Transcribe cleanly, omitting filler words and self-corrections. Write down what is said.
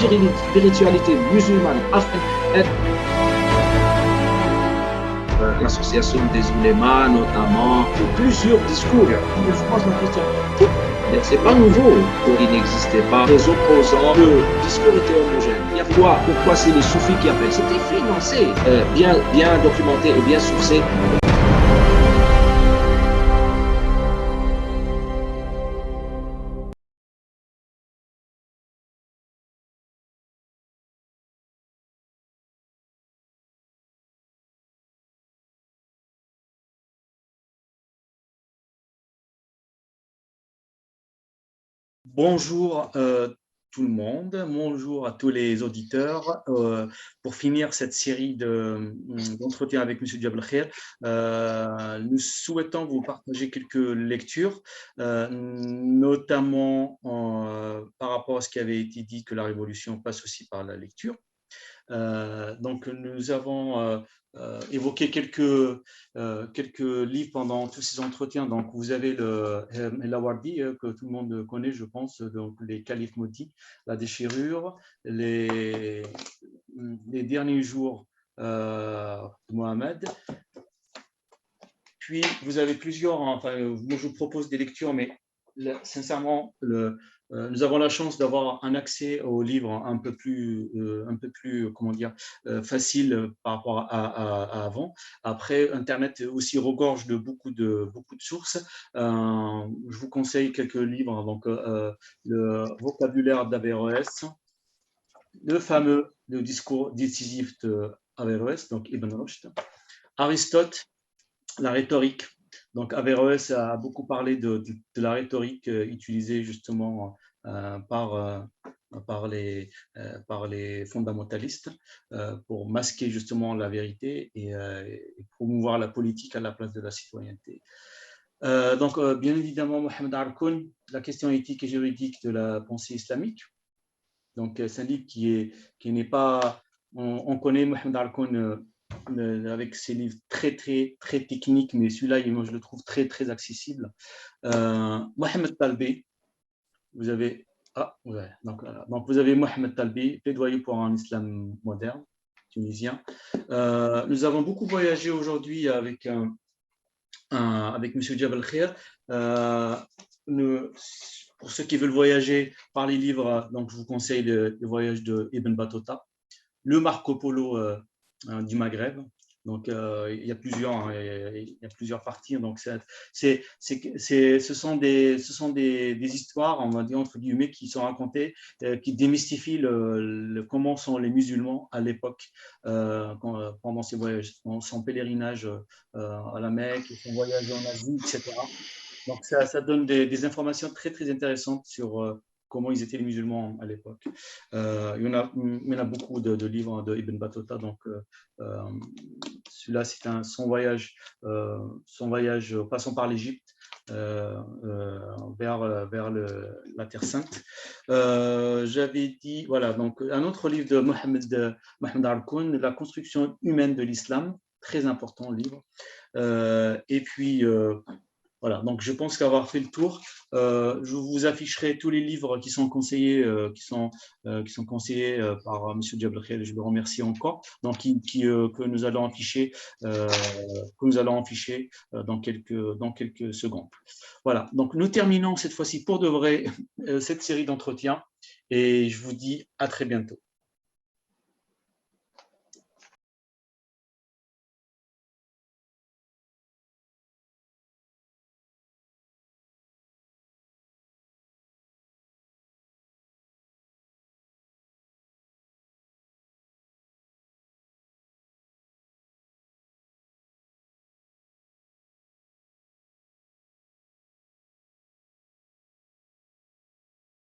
spiritualité musulmane afin d'être l'association des ulémas, notamment, plusieurs discours. Je pense la question. C'est pas nouveau. Il n'existait pas des opposants. Le discours était homogène. Il y a pourquoi c'est les soufis qui appellent. C'était financé, bien documenté et bien sourcé. Bonjour tout le monde, bonjour à tous les auditeurs. Pour finir cette série d'entretiens avec M. Djabel Khair, nous souhaitons vous partager quelques lectures, notamment par rapport à ce qui avait été dit que la révolution passe aussi par la lecture. Donc, nous avons évoqué quelques livres pendant tous ces entretiens. Donc, vous avez le Lawardi, que tout le monde connaît, je pense, donc les Califes maudits, la déchirure, les derniers jours de Mohamed. Puis, vous avez plusieurs, enfin, moi je vous propose des lectures, mais sincèrement, nous avons la chance d'avoir un accès aux livres un peu plus comment dire, facile par rapport à avant. Après, Internet aussi regorge de beaucoup de sources. Je vous conseille quelques livres, donc le vocabulaire d'Averroès, le discours décisif d'Averroès, donc Ibn Rushd, Aristote, la rhétorique. Donc Averroès a beaucoup parlé de la rhétorique utilisée justement par les fondamentalistes pour masquer justement la vérité et promouvoir la politique à la place de la citoyenneté. Donc bien évidemment, Mohamed Harkoun, la question éthique et juridique de la pensée islamique. Donc c'est un livre qui n'est pas… On connaît Mohamed Harkoun avec ses livres très techniques, mais celui-là, moi, je le trouve très accessible. Mohamed Talbi, vous avez… Ah, ouais, donc vous avez Mohamed Talbi, plaidoyer pour un islam moderne, tunisien. Nous avons beaucoup voyagé aujourd'hui avec M. Djabel Khair. Pour ceux qui veulent voyager par les livres, donc je vous conseille le voyage de Ibn Battuta, le Marco Polo du Maghreb. Donc, il y a plusieurs parties. Donc, ce sont des histoires, on va dire entre guillemets, qui sont racontées, qui démystifient comment sont les musulmans à l'époque, pendant ses voyages, son pèlerinage à la Mecque, son voyage en Asie, etc. Donc, ça donne des informations très intéressantes sur comment ils étaient les musulmans à l'époque. Il y en a beaucoup de livres de Ibn Battuta. Donc, celui-là, c'est son voyage passant par l'Égypte vers la Terre Sainte. J'avais dit, voilà, donc un autre livre de Mohamed Harkoun, La construction humaine de l'islam, très important livre. Et puis, voilà, donc je pense qu'avoir fait le tour, je vous afficherai tous les livres qui sont conseillés, conseillés par M. Djabel Khair, et je le remercie encore, donc que nous allons afficher, dans quelques secondes. Voilà, donc nous terminons cette fois-ci pour de vrai cette série d'entretiens et je vous dis à très bientôt.